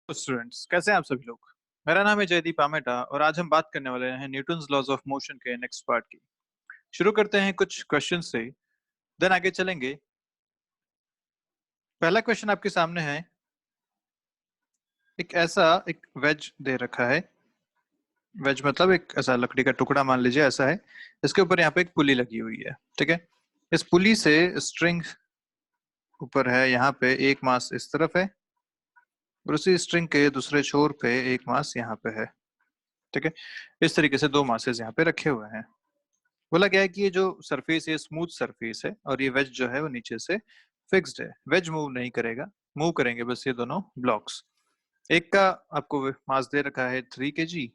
Students, कैसे हैं आप सभी लोग। मेरा नाम है जयदीप आमेटा और आज हम बात करने वाले हैं न्यूटन्स लॉज ऑफ मोशन के नेक्स्ट पार्ट की। शुरू करते हैं कुछ क्वेश्चन से, देन आगे चलेंगे। पहला क्वेश्चन आपके सामने है। एक वेज दे रखा है। वेज मतलब एक ऐसा लकड़ी का टुकड़ा मान लीजिए, ऐसा है। इसके ऊपर यहाँ पे एक पुली लगी हुई है, ठीक है। इस पुली से स्ट्रिंग ऊपर है, यहाँ पे एक मास इस तरफ है और उसी स्ट्रिंग के दूसरे छोर पे एक मास यहाँ पे है, ठीक है। इस तरीके से दो मासेस यहाँ पे रखे हुए हैं। बोला गया है कि ये जो सरफेस है स्मूथ सरफेस है और ये वेज जो है वो नीचे से फिक्स्ड है। वेज मूव नहीं करेगा, मूव करेंगे बस ये दोनों ब्लॉक्स। एक का आपको मास दे रखा है 3 kg,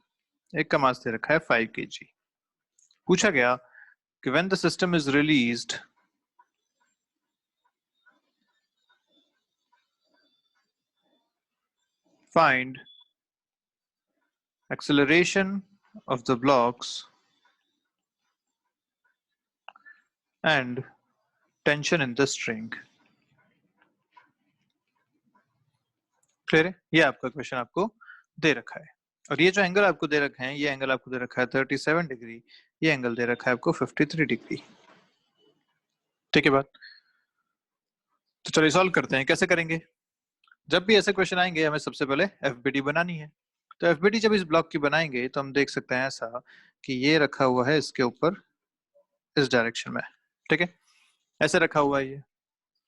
एक का मास दे रखा है 5 kg। पूछा गया कि when the system is released, find acceleration of the blocks and tension in the string। Clear है? ये आपका क्वेश्चन आपको दे रखा है और ये जो एंगल आपको दे रखे हैं, ये एंगल आपको दे रखा है 37 डिग्री, ये एंगल दे रखा है आपको 53 डिग्री। ठीक है बात। तो चलिए सॉल्व करते हैं। कैसे करेंगे? जब भी ऐसे क्वेश्चन आएंगे हमें सबसे पहले एफबीडी बनानी है। तो एफबीडी जब इस ब्लॉक की बनाएंगे तो हम देख सकते हैं ऐसा कि ये रखा हुआ है इसके ऊपर इस डायरेक्शन में, ठीक है। ऐसे रखा हुआ है ये।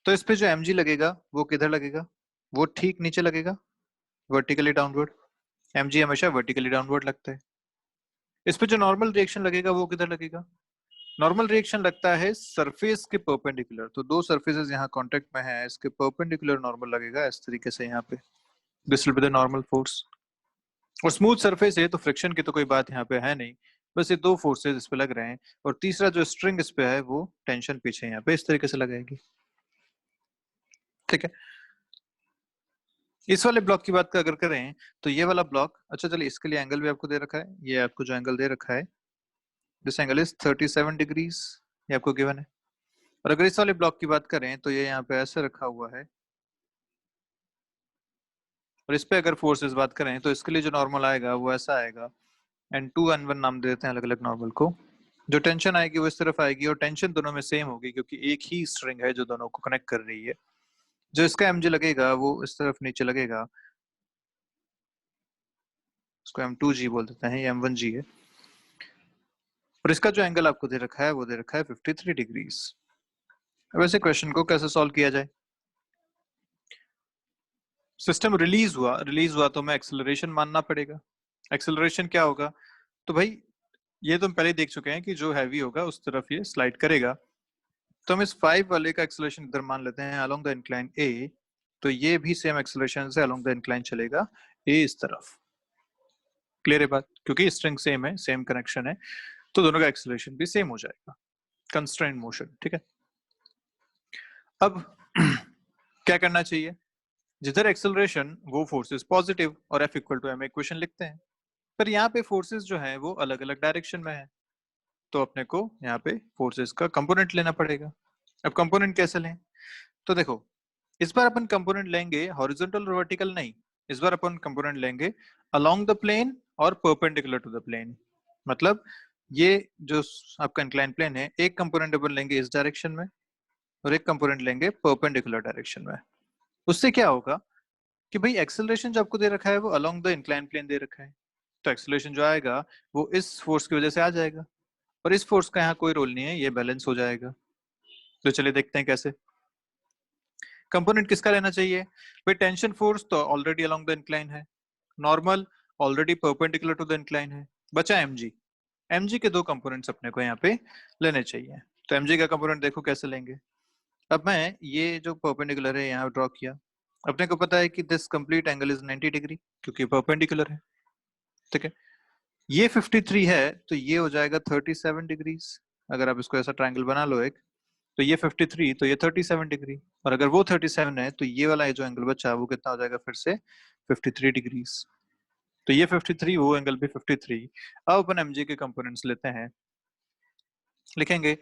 तो इस पे जो mg लगेगा वो किधर लगेगा? वो ठीक नीचे लगेगा, वर्टिकली डाउनवर्ड। mg हमेशा वर्टिकली डाउनवर्ड लगता है। इस पे जो नॉर्मल रिएक्शन लगेगा वो किधर लगेगा? नॉर्मल रिएक्शन लगता है सरफेस के परपेंडिकुलर। तो दो सरफेसेस यहाँ कांटेक्ट में है, इसके परपेंडिकुलर नॉर्मल लगेगा इस तरीके से यहाँ पे। This will be the normal force. और स्मूथ सरफेस है तो फ्रिक्शन की तो कोई बात यहाँ पे है नहीं, बस ये दो फोर्सेस इस पे लग रहे हैं। और तीसरा जो स्ट्रिंग इस पे है वो टेंशन पीछे यहाँ पे इस तरीके से लगाएगी, ठीक है। इस वाले ब्लॉक की बात अगर करें तो ये वाला ब्लॉक, अच्छा चलिए इसके लिए एंगल भी आपको दे रखा है। ये आपको जो एंगल दे रखा है, दिस एंगल इज 37 डिग्रीज, ये आपको गिवन है। और अगर इस वाले ब्लॉक की बात करें तो ये यहाँ पे ऐसे रखा हुआ है। और इस पे अगर फोर्सेस बात करें तो इसके लिए जो नॉर्मल आएगा वो ऐसा आएगा। N2 N1 नाम दे देते हैं अलग अलग नॉर्मल को। जो टेंशन आएगी वो इस तरफ आएगी और टेंशन दोनों में सेम होगी क्योंकि एक ही स्ट्रिंग है जो दोनों को कनेक्ट कर रही है। जो इसका mg लगेगा वो इस तरफ नीचे लगेगा, इसको M2G बोल देते हैं, ये M1G है। और इसका जो एंगल आपको दे रखा है वो दे रखा है 53 डिग्रीज। अब ऐसे क्वेश्चन को कैसे सॉल्व किया जाए? सिस्टम रिलीज हुआ तो हमें एक्सेलरेशन मानना पड़ेगा। एक्सेलरेशन क्या होगा? तो भाई ये तो हम पहले देख चुके हैं कि जो हैवी होगा उस तरफ ये स्लाइड करेगा। तो हम इस 5 वाले का एक्सेलरेशन इधर मान लेते हैं अलोंग द इंक्लाइन ए। तो ये भी सेम एक्सेलरेशन से अलोंग द इंक्लाइन चलेगा ए इस तरफ। क्लियर है बात? क्योंकि स्ट्रिंग सेम है, सेम कनेक्शन है, तो दोनों का एक्सेलरेशन भी सेम हो जाएगा। कंस्ट्रेंट मोशन, ठीक है। अब क्या करना चाहिए? जिधर एक्सेलरेशन वो फोर्सेस पॉजिटिव और F equal to M equation लिखते हैं। पर यहाँ पे फोर्सेस जो है वो अलग अलग डायरेक्शन में है, तो अपने को यहाँ पे फोर्सेस का कंपोनेंट लेना पड़ेगा। अब कंपोनेंट कैसे लें? तो देखो, इस बार अपन कंपोनेंट लेंगे हॉरिजॉन्टल और वर्टिकल नहीं, इस बार अपन कंपोनेंट लेंगे अलोंग द प्लेन और परपेंडिकुलर टू द प्लेन। मतलब ये जो आपका इंक्लाइन प्लेन है, एक कंपोनेंट अपन लेंगे इस डायरेक्शन में और एक कंपोनेंट लेंगे परपेंडिकुलर डायरेक्शन में। उससे क्या होगा कि भाई एक्सेलरेशन जो आपको दे रखा है वो अलोंग द इंक्लाइन प्लेन दे रखा है, तो एक्सेलरेशन जो आएगा वो इस फोर्स की वजह से आ जाएगा और इस फोर्स का यहाँ कोई रोल नहीं है, ये बैलेंस हो जाएगा। तो चलिए देखते हैं कैसे। कंपोनेंट किसका लेना चाहिए? भाई टेंशन फोर्स तो ऑलरेडी अलोंग द इंक्लाइन है, normal already perpendicular to the incline है, बचा एमजी। एमजी के दो कंपोनेंट्स अपने को यहाँ पे लेने चाहिए। तो एमजी का कंपोनेंट देखो कैसे लेंगे। अब मैं ये जो परपेंडिकुलर है यहाँ ड्रॉ किया। अपने को पता है कि this complete angle is 90 degree क्योंकि परपेंडिकुलर है, ठीक है। ये 53 है तो ये हो जाएगा 37 डिग्रीज। अगर आप इसको ऐसा ट्रायंगल बना लो एक, तो ये 53 तो ये 37 डिग्री, और अगर वो 37 है तो ये वाला जो एंगल बचा वो कितना हो जाएगा फिर से 53 डिग्रीज। तो ये 53, वो एंगल भी 53। अब अपन mg के कंपोनेंट्स लेते हैं। लिखेंगे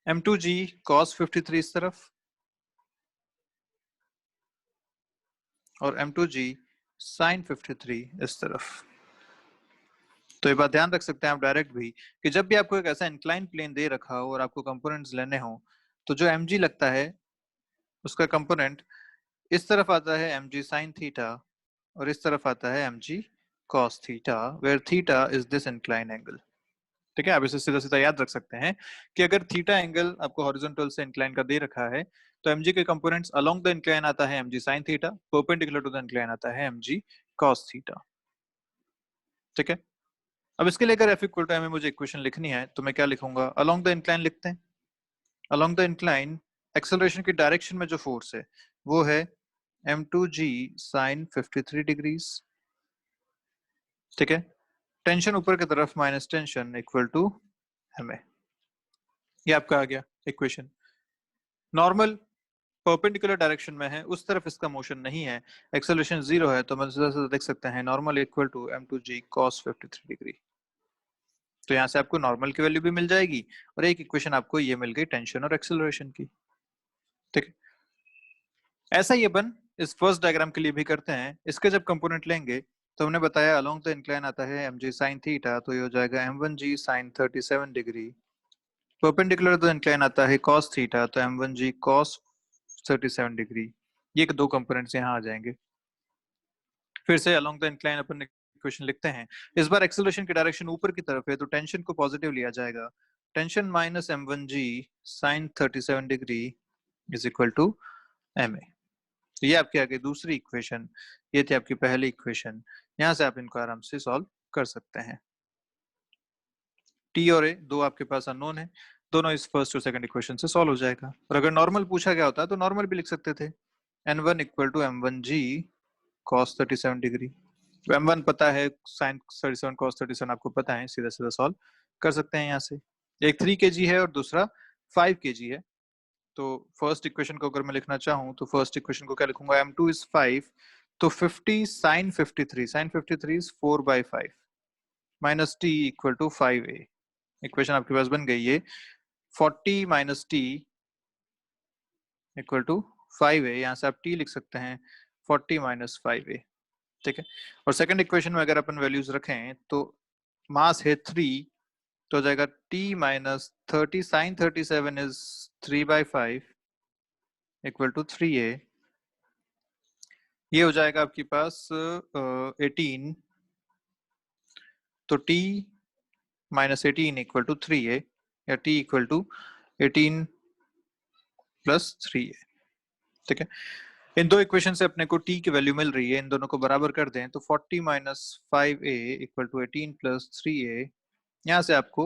m2g cos 53 इस तरफ और m2g sin 53 इस तरफ। तो ये बात ध्यान रख सकते हैं आप डायरेक्ट भी कि जब भी आपको एक ऐसा इंक्लाइन प्लेन दे रखा हो और आपको कंपोनेंट्स लेने हो तो जो mg लगता है उसका कंपोनेंट इस तरफ आता है mg sin थीटा और इस तरफ आता है mg cos theta where theta is this incline angle. ठीक है, आप इसे सीधा सीधा याद रख सकते हैं कि अगर थीटा एंगल आपको हॉरिजॉन्टल से इंक्लाइन का दे रखा है तो mg के कंपोनेंट्स अलोंग द इंक्लाइन आता है mg sin theta, perpendicular to the incline आता है mg cos थीटा। ठीक है, अब इसके लिए अगर f इक्वल टू m में मुझे इक्वेशन लिखनी है तो मैं क्या लिखूंगा, अलोंग द इंक्लाइन लिखते हैं। अलोंग द इंक्लाइन एक्सेलरेशन की डायरेक्शन में जो फोर्स है वो है m2g sin 53 डिग्रीज। ठीक है, टेंशन ऊपर की तरफ minus tension equal to ma। ये आपका आ गया इक्वेशन। नॉर्मल परपेंडिकुलर डायरेक्शन में है, उस तरफ इसका मोशन नहीं है, एक्सेलरेशन 0 है, तो मैं सीधा सीधा देख सकते हैं normal equal to m2g cos 53 degree. तो यहाँ से आपको नॉर्मल की वैल्यू भी मिल जाएगी और एक इक्वेशन आपको ये मिल गई टेंशन और एक्सेलरेशन की। ठीक है, ऐसा ही अपन इस फर्स्ट डायग्राम के लिए भी करते हैं। इसके जब कंपोनेंट लेंगे तो हमने बताया अलोंग द इंक्लाइन आता है mg sin थीटा, तो ये हो जाएगा m1g sin 37 डिग्री। परपेंडिकुलर तो इंक्लाइन आता है cos थीटा, तो m1g cos 37 डिग्री। ये दो कंपोनेंट्स यहाँ आ जाएंगे। फिर से along the incline upon equation लिखते हैं। इस बार एक्सेलरेशन की डायरेक्शन ऊपर की तरफ है तो टेंशन को पॉजिटिव लिया जाएगा। Tension minus m1g sin 37 degree is equal to ma। ये आपकी आ गई दूसरी इक्वेशन, ये थी आपकी पहली इक्वेशन। यहाँ से आप इनको आराम से सॉल्व कर सकते हैं। टी और ए दो आपके पास अननोन है, दोनों इस फर्स्ट और सेकंड इक्वेशन से सॉल्व हो जाएगा। और अगर नॉर्मल पूछा गया होता तो नॉर्मल भी लिख सकते थे, n1 equal to m1g cos 37 degree. m1 पता है, sin 37 cos 37 आपको पता है, सीधा सीधा सॉल्व कर सकते हैं यहाँ से। एक 3 kg है और दूसरा 5 kg है। तो फर्स्ट इक्वेशन को अगर मैं लिखना चाहूँ तो फर्स्ट इक्वेशन को क्या लिखूंगा, m2 is 5, तो 50 sin 53 is 4/5 minus t equal to 5a। Equation आपके पास बन गई है 40 minus t equal to 5a। यहाँ से आप t लिख सकते हैं 40 माइनस 5a। ठीक है, और सेकंड इक्वेशन में अगर अपन वैल्यूज रखें तो मास है 3, तो हो जाएगा t minus 30 sin 37 is 3/5 equal to 3a। ये हो जाएगा आपके पास 18, तो t minus 18 equal to 3a या t equal to 18 plus 3a। ठीक है, इन दो इक्वेशन से अपने को t की वैल्यू मिल रही है, इन दोनों को बराबर कर दें तो 40 minus 5a equal to 18 plus 3a। यहाँ से आपको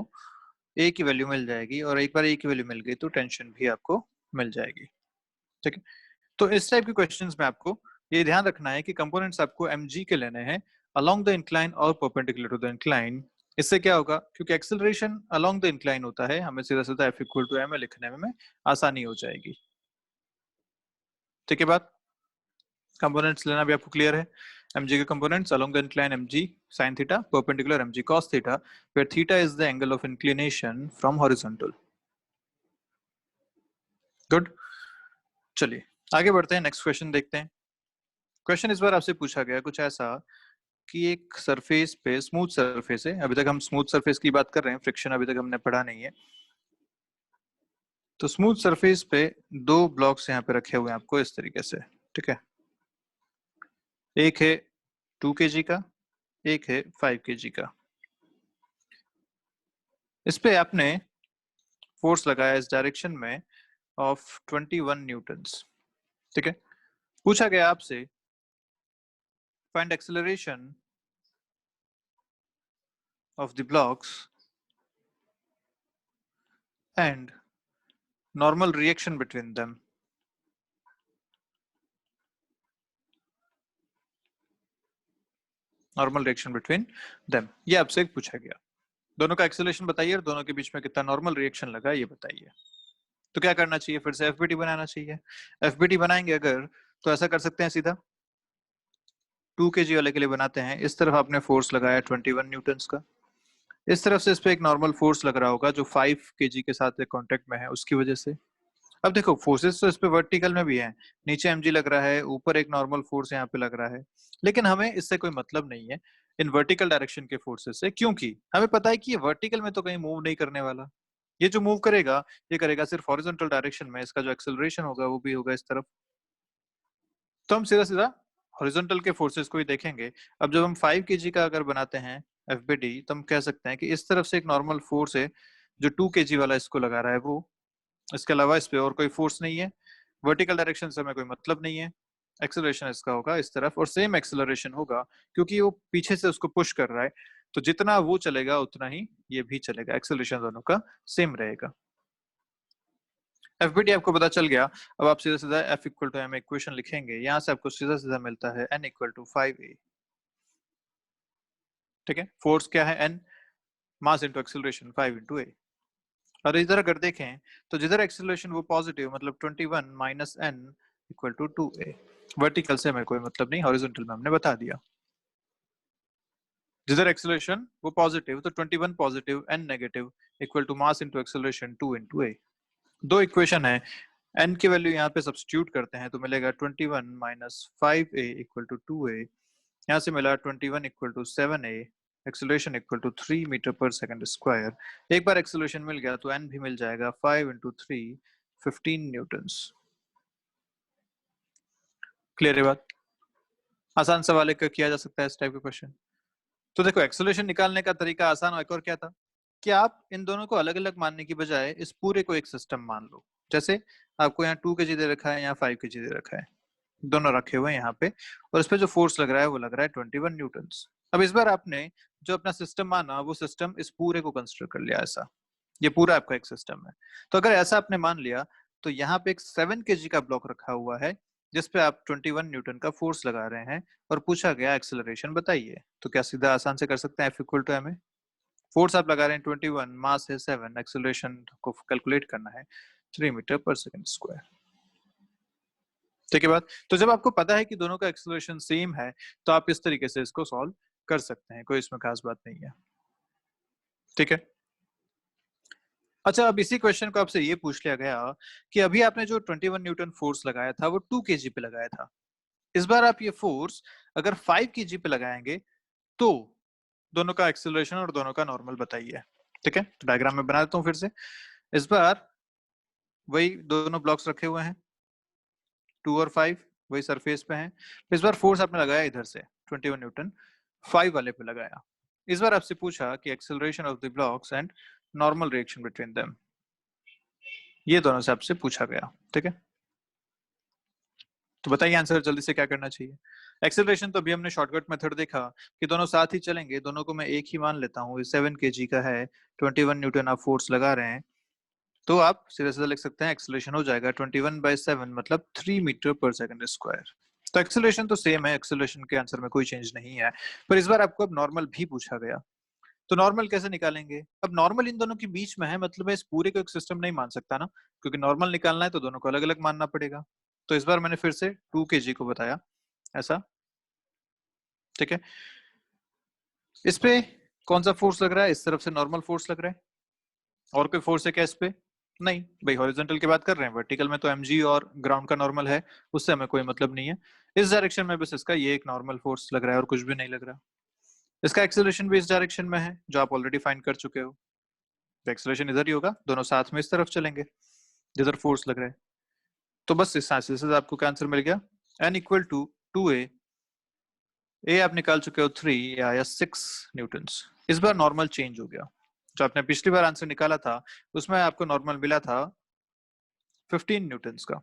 a की वैल्यू मिल जाएगी और एक बार a की वैल्यू मिल गई तो टेंशन भी आपको मिल जाएगी। ठीक है, तो इस टाइप के क्वेश्चंस में आपको ये ध्यान रखना है कि कंपोनेंट्स आपको mg के लेने हैं अलोंग द इंक्लाइन और परपेंडिकुलर टू द इंक्लाइन। इससे क्या होगा, क्योंकि एक्सेलरेशन अलोंग द इंक्लाइन होता है, हमें सीधा सीधा f इक्वल टू ma लिखने में आसानी हो जाएगी। ठीक है, बात कंपोनेंट्स लेना भी आपको क्लियर है। mg के components along the incline mg sin theta, perpendicular mg cos theta, where theta is the angle of inclination from horizontal. Good, चलिए आगे बढ़ते हैं, नेक्स्ट क्वेश्चन देखते हैं। क्वेश्चन इस बार आपसे पूछा गया कुछ ऐसा कि एक सरफेस पे, स्मूथ सरफेस है, अभी तक हम स्मूथ सरफेस की बात कर रहे हैं, फ्रिक्शन अभी तक हमने पढ़ा नहीं है। तो स्मूथ सरफेस पे दो ब्लॉक्स यहाँ पे रखे हुए हैं आपको इस तरीके से। ठीक है, एक है 2 kg का, एक है 5 kg का। इस पे आपने फोर्स लगाया इस डायरेक्शन में ऑफ 21 न्यूटन्स। ठीक है, पूछा गया आपसे find acceleration of the blocks and normal reaction between them. Normal reaction between them, ये आपसे पूछा गया। दोनों का एक्सेलरेशन बताइए और दोनों के बीच में कितना नॉर्मल रिएक्शन लगा ये बताइए। तो क्या करना चाहिए, फिर से एफबीटी बनाना चाहिए। एफबीटी बनाएंगे अगर तो ऐसा कर सकते हैं, सीधा 2 kg वाले के लिए बनाते हैं। इस तरफ आपने फोर्स लगाया 21 न्यूटन्स का, इस तरफ से इस पे एक नॉर्मल फोर्स लग रहा होगा जो 5 kg के साथ कांटेक्ट में है उसकी वजह से। अब देखो फोर्सेस तो इस पे वर्टिकल में भी है, नीचे mg लग रहा है, ऊपर एक नॉर्मल फोर्स यहाँ पे लग रहा है, लेकिन हमें इससे कोई मतलब नहीं है इन वर्टिकल डायरेक्शन के फोर्सेस से, क्योंकि हमें पता है कि ये वर्टिकल में तो कहीं मूव नहीं करने वाला। ये जो मूव करेगा ये करेगा सिर्फ हॉरिजॉन्टल डायरेक्शन में, इसका जो एक्सेलरेशन होगा वो भी होगा इस तरफ। तो हम सीधा सीधा हॉरिजॉन्टल के फोर्सेस को ही देखेंगे। अब जब हम 5 kg का अगर बनाते हैं एफबीडी, तो हम कह सकते हैं कि इस तरफ से एक नॉर्मल फोर्स है जो 2 kg वाला इसको लगा रहा है वो, इसके अलावा इस पे और कोई फोर्स नहीं है, वर्टिकल डायरेक्शन से हमें कोई मतलब नहीं है। एक्सेलरेशन इसका होगा इस तरफ, और सेम एक्सेलरेशन होगा क्योंकि वो पीछे से उसको पुश कर रहा है, तो जितना वो चलेगा उतना ही ये भी चलेगा, एक्सेलरेशन दोनों का सेम रहेगा। एफबीडी आपको पता चल गया। अब आप सीधा सीधा F equal to M equation लिखेंगे, यहां से आपको सीधा सीधा मिलता है एन इक्वल टू 5a। ठीक है, फोर्स क्या है N, mass into acceleration 5 into A. और इधर अगर देखें तो जिधर एक्सेलरेशन वो पॉजिटिव, मतलब 21 minus N equal to 2a। Vertical से हमें कोई मतलब नहीं, हॉरिजॉन्टल में हमने बता दिया। जिधर एक्सेलरेशन वो पॉजिटिव तो 21 positive N negative equal to mass into acceleration 2 into A. दो इक्वेशन है, n की वैल्यू यहाँ पे सब्स्टिट्यूट करते हैं तो मिलेगा 21 minus 5a equal to 2a। यहाँ से मिला 21 equal to 7a, acceleration equal to 3 metre per second square. एक बार एक्सेलरेशन मिल गया तो n भी मिल जाएगा, 5 इंटू 3 15 न्यूटन्स। क्लियर है बात? आसान सवाल एक किया जा सकता है इस टाइप का क्वेश्चन। तो देखो एक्सेलरेशन निकालने का तरीका आसान और एक और क्या था कि आप इन दोनों को अलग अलग मानने की बजाय इस पूरे को एक सिस्टम मान लो। जैसे आपको यहाँ 2 kg दे रखा है, यहाँ 5 kg दे रखा है, दोनों रखे हुए हैं यहाँ पे, और इस पे जो फोर्स लग रहा है वो लग रहा है 21 न्यूटन्स। अब इस बार आपने जो अपना सिस्टम माना वो सिस्टम इस पूरे को कंसिडर कर लिया ऐसा, ये पूरा आपका एक सिस्टम है। तो अगर ऐसा आपने मान लिया तो यहाँ पे एक 7 kg का ब्लॉक रखा हुआ है जिसपे आप 21 न्यूटन का फोर्स लगा रहे हैं, और पूछा गया एक्सेलरेशन बताइए। तो क्या सीधा आसान से कर सकते हैं, F equal to M A, force आप लगा रहे हैं 21, मास है 7, एक्सेलरेशन को कैलकुलेट करना है 3 मीटर पर सेकंड स्क्वायर। ठीक है बात? तो जब आपको पता है कि दोनों का एक्सेलरेशन सेम है तो आप इस तरीके से इसको सॉल्व कर सकते हैं, कोई इसमें खास बात नहीं है। ठीक है, अच्छा अब इसी क्वेश्चन को आपसे ये पूछ लिया गया कि अभी आपने जो 21 न्यूटन फोर्स लगाया था वो 2 kg पे लगाया था, इस बार आप ये फोर्स अगर 5 kg पे लगाएंगे तो दोनों का एक्सेलरेशन और दोनों का नॉर्मल बताइए। ठीक है, तो डायग्राम में बना देता हूँ फिर से। इस बार वही दोनों ब्लॉक्स रखे हुए हैं 2 और 5, वही सरफेस पे हैं। इस बार फोर्स आपने लगाया इधर से 21 न्यूटन 5 वाले पे लगाया। इस बार आपसे पूछा कि acceleration of the blocks and normal reaction between them, ये दोनों से आपसे पूछा गया। ठीक है, तो बताइए आंसर जल्दी से क्या करना चाहिए। एक्सेलरेशन तो अभी हमने शॉर्टकट मेथड देखा कि दोनों साथ ही चलेंगे, दोनों को मैं एक ही मान लेता हूँ, 7 kg का है, 21 न्यूटन आप फोर्स लगा रहे हैं, तो आप सीधा सीधा लिख सकते हैं एक्सेलरेशन हो जाएगा 21/7 मतलब 3 मीटर पर सेकंड स्क्वायर। तो एक्सेलरेशन तो सेम है, एक्सेलरेशन के आंसर में कोई चेंज नहीं है, पर इस बार आपको अब नॉर्मल भी पूछा गया। तो नॉर्मल कैसे निकालेंगे? अब नॉर्मल इन दोनों के बीच में है, मतलब मैं इस पूरे को एक सिस्टम नहीं मान सकता ना, क्योंकि नॉर्मल निकालना है तो दोनों को अलग अलग मानना पड़ेगा। तो इस बार मैंने फिर से 2 kg को बताया ऐसा। ठीक है, इस पे कौन सा फोर्स लग रहा है? इस तरफ से नॉर्मल फोर्स लग रहा है, और कोई फोर्स है क्या इस पे? नहीं भाई, हॉरिजॉन्टल की बात कर रहे हैं, वर्टिकल में तो mg और ग्राउंड का नॉर्मल है, उससे हमें कोई मतलब नहीं है। इस डायरेक्शन में बस इसका ये एक नॉर्मल फोर्स लग रहा है और कुछ भी नहीं लग रहा। इसका एक्सेलरेशन भी इस डायरेक्शन में है जो आप ऑलरेडी फाइंड कर चुके हो, तो एक्सेलरेशन इधर ही होगा, दोनों साथ में इस तरफ चलेंगे जिधर फोर्स लग रहा है। तो बस इस आंसर से आपको क्या आंसर मिल गया, n इक्वल टू 2a, ए आप निकाल चुके हो 3 या 6 न्यूटन्स। इस बार नॉर्मल चेंज हो गया, जो आपने पिछली बार आंसर निकाला था उसमें आपको नॉर्मल मिला था 15 न्यूटन्स का,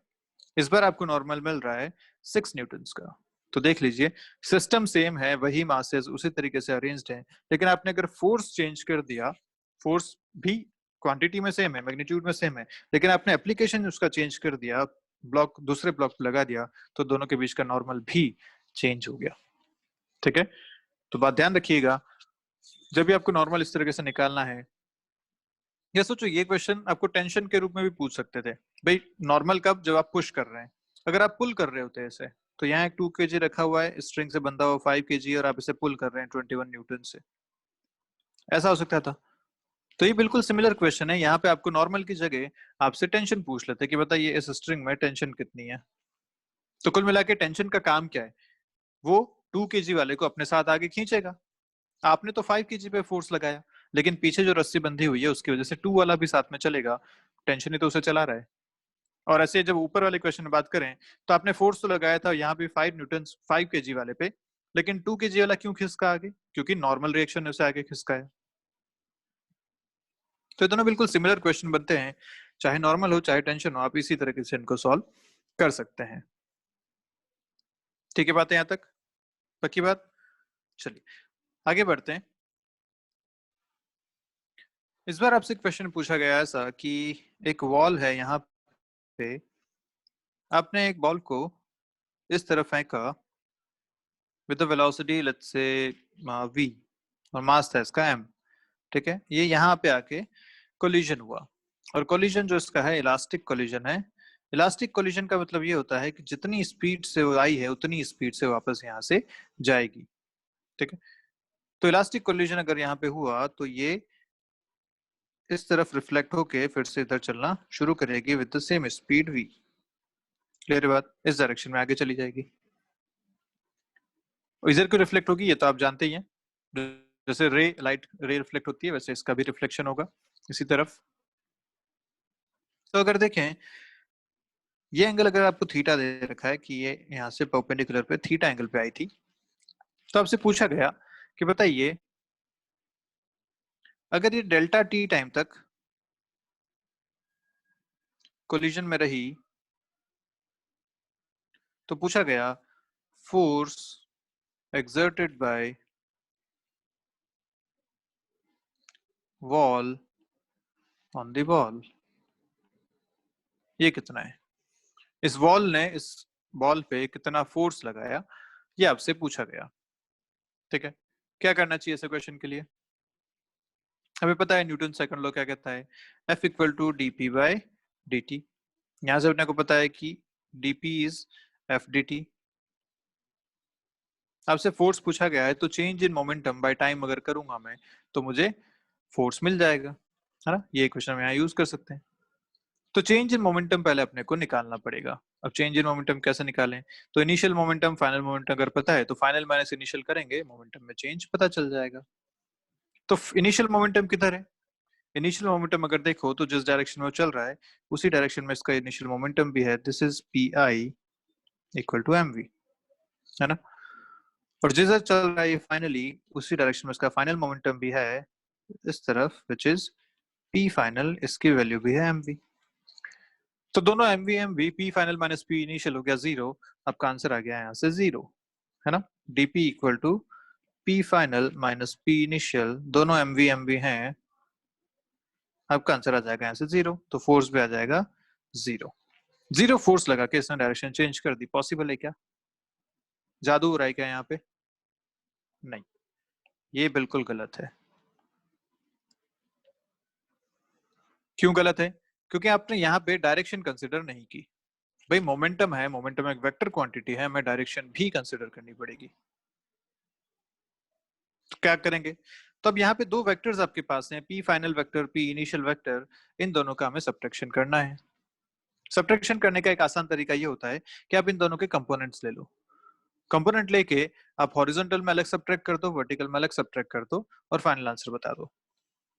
इस बार आपको नॉर्मल मिल रहा है 6 न्यूटन्स का। तो देख लीजिए सिस्टम सेम है, वही मासेस उसी तरीके से अरेंज्ड हैं, लेकिन आपने अगर फोर्स चेंज कर दिया, फोर्स भी क्वांटिटी में सेम है, मैग्नीट्यूड में सेम है, लेकिन आपने एप्लीकेशन उसका चेंज कर दिया, ब्लॉक दूसरे ब्लॉक पे लगा दिया, तो दोनों के बीच का नॉर्मल भी चेंज हो गया। ठीक है, तो बात ध्यान रखिएगा जब भी आपको नॉर्मल इस तरीके से निकालना है, या सोचो ये क्वेश्चन आपको टेंशन के रूप में भी पूछ सकते थे, भाई नॉर्मल कब, जब आप पुश कर रहे हैं। अगर आप पुल कर रहे होते ऐसे, तो यहाँ एक 2 kg रखा हुआ है, स्ट्रिंग से बंधा हुआ 5 kg, और आप इसे पुल कर रहे हैं 21 न्यूटन से, ऐसा हो सकता था। तो ये बिल्कुल सिमिलर क्वेश्चन है। यहाँ पे आपको नॉर्मल की जगह आपसे टेंशन पूछ लेते कि बताइए इस स्ट्रिंग में टेंशन कितनी है। तो कुल मिला के टेंशन का काम क्या है, वो 2 kg वाले को अपने साथ आगे खींचेगा। आपने तो 5 kg पे फोर्स लगाया, लेकिन पीछे जो रस्सी बंधी हुई है उसकी वजह से 2 वाला भी साथ में चलेगा, टेंशन ही तो उसे चला रहा है। और ऐसे जब ऊपर वाले क्वेश्चन में बात करें तो आपने फोर्स तो लगाया था यहाँ पे 5 न्यूटन 5 kg वाले पे, लेकिन 2 kg वाला क्यों खिसका आगे, क्योंकि नॉर्मल रिएक्शन ने उसे आगे खिसकाया। तो ये दोनों बिल्कुल सिमिलर क्वेश्चन बनते हैं, चाहे नॉर्मल हो चाहे टेंशन हो, आप इसी तरीके से इनको सॉल्व कर सकते हैं। ठीक है, बात है यहाँ तक पक्की बात। चलिए आगे बढ़ते हैं। इस बार आपसे क्वेश्चन पूछा गया ऐसा कि एक वॉल है यहाँ पे, आपने एक बॉल को इस तरफ फेंका with the velocity let's say v, और मास था इसका m। ठीक है, ये यहाँ पे आके कोलिजन हुआ, और कोलिजन जो इसका है इलास्टिक कोलिजन है। इलास्टिक कोलिजन का मतलब ये होता है कि जितनी स्पीड से वो आई है उतनी स्पीड से वापस यहाँ से जाएगी। ठीक है, तो इलास्टिक कोलिजन अगर यहाँ पे हुआ तो ये इस तरफ रिफ्लेक्ट होके फिर से इधर चलना शुरू करेगी with the same speed v। Clear बात, इस डायरेक्शन में आगे चली जाएगी। और इधर क्यों रिफ्लेक्ट होगी ये तो आप जानते ही हैं, जैसे लाइट रे रिफ्लेक्ट होती है वैसे इसका भी रिफ्लेक्शन होगा इसी तरफ। तो अगर देखें ये एंगल अगर आपको थीटा दे रखा है कि ये यहाँ से परपेंडिकुलर पे थीटा एंगल पे आई थी, तो आपसे पूछा गया कि बताइए अगर ये डेल्टा टी टाइम तक कोलिजन में रही तो पूछा गया force exerted by wall on the ball, ये कितना है, इस वॉल ने इस बॉल पे कितना फोर्स लगाया, ये आपसे पूछा गया। ठीक है, क्या करना चाहिए ऐसे क्वेश्चन के लिए, हमें पता है न्यूटन सेकंड लॉ क्या कहता है, F equal to D P by D T. यहां से अपने को पता है कि dp is F D T. आपसे फोर्स पूछा गया है तो change in momentum by time अगर करूंगा मैं तो मुझे फोर्स मिल जाएगा, है ना। ये क्वेश्चन हम यहाँ यूज कर सकते हैं। तो चेंज इन मोमेंटम पहले अपने को निकालना पड़ेगा। अब चेंज इन मोमेंटम कैसे निकालें, तो इनिशियल मोमेंटम फाइनल मोमेंटम अगर पता है तो फाइनल माइनस इनिशियल करेंगे, मोमेंटम में चेंज पता चल जाएगा। तो इनिशियल मोमेंटम किधर है, इनिशियल मोमेंटम अगर देखो तो जिस डायरेक्शन में वो चल रहा है उसी डायरेक्शन में इसका इनिशियल मोमेंटम भी है, this is P I equal to M V, है ना। और जिधर चल रहा है फाइनली उसी डायरेक्शन में इसका फाइनल मोमेंटम भी है इस तरफ, विच इज पी फाइनल, इसकी वैल्यू भी है एम वी। तो दोनों M V P final minus P initial हो गया 0, आपका आंसर आ गया यहाँ से 0, है ना। DP equal to P final minus P initial, दोनों एम वी हैं, आपका आंसर आ जाएगा यहाँ से 0, तो फोर्स भी आ जाएगा 0। 0 फोर्स लगा के इसने डायरेक्शन चेंज कर दी, पॉसिबल है क्या, जादू हो रहा है क्या यहाँ पे, नहीं, ये बिल्कुल गलत है। क्यों गलत है, क्योंकि आपने यहाँ पे डायरेक्शन कंसिडर नहीं की। भाई मोमेंटम है, मोमेंटम एक वेक्टर क्वांटिटी है, हमें डायरेक्शन भी कंसिडर करनी पड़ेगी। तो क्या करेंगे, तो अब यहाँ पे दो वेक्टर्स आपके पास हैं, P final vector P initial vector, इन दोनों का हमें सब्ट्रैक्शन करना है। सब्ट्रैक्शन करने का एक आसान तरीका ये होता है कि आप इन दोनों के कंपोनेंट्स ले लो, कंपोनेंट लेके आप हॉरिजॉन्टल में अलग सब्ट्रैक्ट कर दो, वर्टिकल में अलग सब्ट्रैक्ट कर दो और फाइनल आंसर बता दो।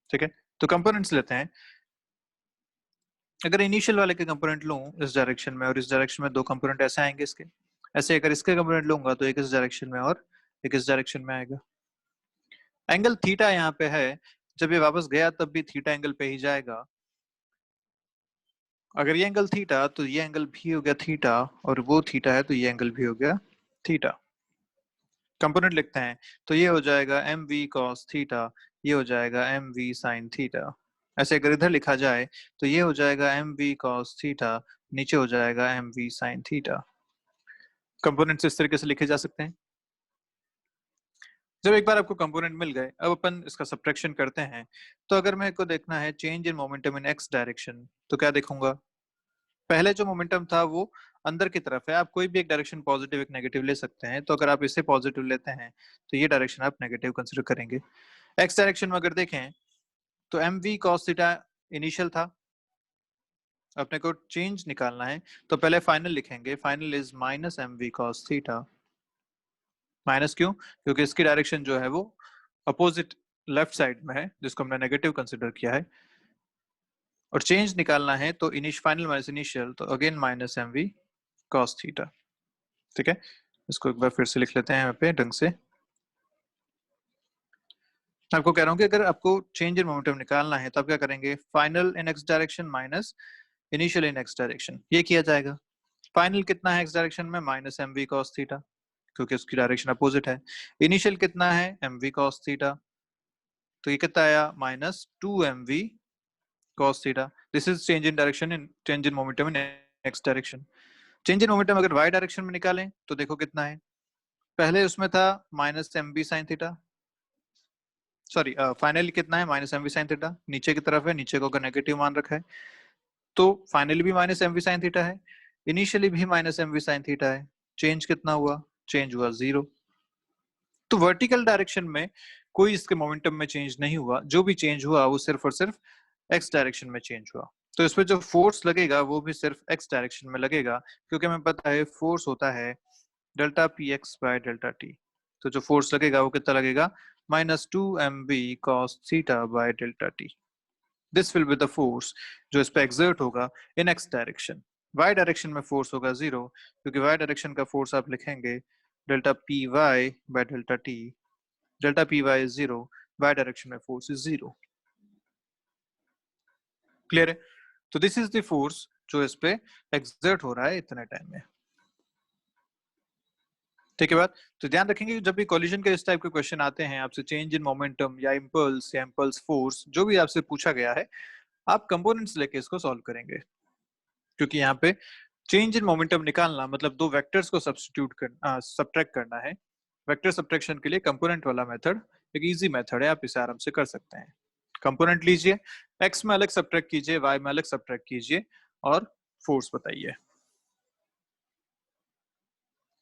ठीक है, तो कंपोनेंट्स लेते हैं। अगर इनिशियल वाले के कंपोनेंट लूं इस डायरेक्शन में और इस डायरेक्शन में, दो कंपोनेंट ऐसे आएंगे इसके, ऐसे अगर इसके कंपोनेंट लूंगा तो एक इस डायरेक्शन में और एक इस डायरेक्शन में आएगा। एंगल थीटा यहाँ पे है, जब ये वापस गया तब भी थीटा एंगल पे ही जाएगा। अगर ये एंगल थीटा तो ये एंगल भी हो गया थीटा, और वो थीटा है तो ये एंगल भी हो गया थीटा। कंपोनेंट लिखते हैं तो ये हो जाएगा एम वी कॉस थीटा, ये हो जाएगा एम वी साइन थीटा। ऐसे अगर इधर लिखा जाए तो ये हो जाएगा एम वी कॉस थीटा, नीचे हो जाएगा M V sine theta. Components इस तरीके से लिखे जा सकते हैं। जब एक बार आपको कंपोनेंट मिल गए, अब अपन इसका सब्ट्रैक्शन करते हैं। तो अगर मेरे को देखना है change in momentum in X direction, तो क्या देखूंगा, पहले जो मोमेंटम था वो अंदर की तरफ है, आप कोई भी एक डायरेक्शन पॉजिटिव एक नेगेटिव ले सकते हैं, तो अगर आप इसे पॉजिटिव लेते हैं तो ये डायरेक्शन आप नेगेटिव कंसिडर करेंगे। एक्स डायरेक्शन में अगर देखें तो mv cos थीटा इनिशियल था, अपने को चेंज निकालना है तो पहले फाइनल लिखेंगे, final is minus mv cos theta. Minus क्यों? क्योंकि इसकी डायरेक्शन जो है वो अपोजिट लेफ्ट साइड में है, जिसको हमने नेगेटिव कंसिडर किया है, और चेंज निकालना है तो फाइनल माइनस इनिशियल, तो again minus mv cos theta. ठीक है, इसको एक बार फिर से लिख लेते हैं यहाँ पे ढंग से। आपको कह रहा हूँ कि अगर आपको चेंज इन मोमेंटम निकालना है तो आप क्या करेंगे, फाइनल इन एक्स डायरेक्शन माइनस इनिशियल इन एक्स डायरेक्शन, ये किया जाएगा। फाइनल कितना है एक्स डायरेक्शन में, माइनस mv cos थीटा, क्योंकि उसकी डायरेक्शन अपोजिट है। इनिशियल कितना है, mv cos थीटा, तो ये कितना आया, minus 2mv cos theta. This is change in direction, in change in momentum in X direction. Change in momentum अगर y डायरेक्शन में निकालें तो देखो कितना है, पहले उसमें था minus mv sin theta, sorry finally कितना है, माइनस mv sin थीटा, नीचे की तरफ है, नीचे को अगर नेगेटिव मान रखा है तो फाइनली भी माइनस mv sin थीटा है, इनिशियली भी माइनस mv sin थीटा है। चेंज कितना हुआ, चेंज हुआ 0। तो वर्टिकल डायरेक्शन में कोई इसके मोमेंटम में चेंज नहीं हुआ, जो भी चेंज हुआ वो सिर्फ और सिर्फ एक्स डायरेक्शन में चेंज हुआ। तो इस पे जो फोर्स लगेगा वो भी सिर्फ एक्स डायरेक्शन में लगेगा, क्योंकि हमें पता है फोर्स होता है delta P X by delta T. तो जो फोर्स लगेगा वो कितना लगेगा, minus 2mv cos theta by delta T. This will be the force जो इस पे एक्सर्ट होगा in X direction. Y direction में फोर्स होगा 0, क्योंकि वाई डायरेक्शन का फोर्स आप लिखेंगे delta P Y by delta T. Delta P Y is 0, Y direction में फोर्स इज 0। क्लियर है? तो दिस इज द फोर्स जो इस पे एक्सर्ट हो रहा है इतने टाइम में। ठीक है बात? तो ध्यान रखेंगे कि जब भी कोलिजन के इस टाइप के क्वेश्चन आते हैं आपसे, चेंज इन मोमेंटम या इम्पल्स फोर्स जो भी आपसे पूछा गया है, आप कंपोनेंट्स लेके इसको सॉल्व करेंगे, क्योंकि यहाँ पे चेंज इन मोमेंटम निकालना मतलब दो वेक्टर्स को सब्ट्रैक्ट करना है। वेक्टर सब्ट्रैक्शन के लिए कंपोनेंट वाला मेथड एक इजी मेथड है, आप इसे आराम से कर सकते हैं। कंपोनेंट लीजिए, एक्स में अलग सब्ट्रैक्ट कीजिए, वाई में अलग सब्ट्रैक्ट कीजिए और फोर्स बताइए।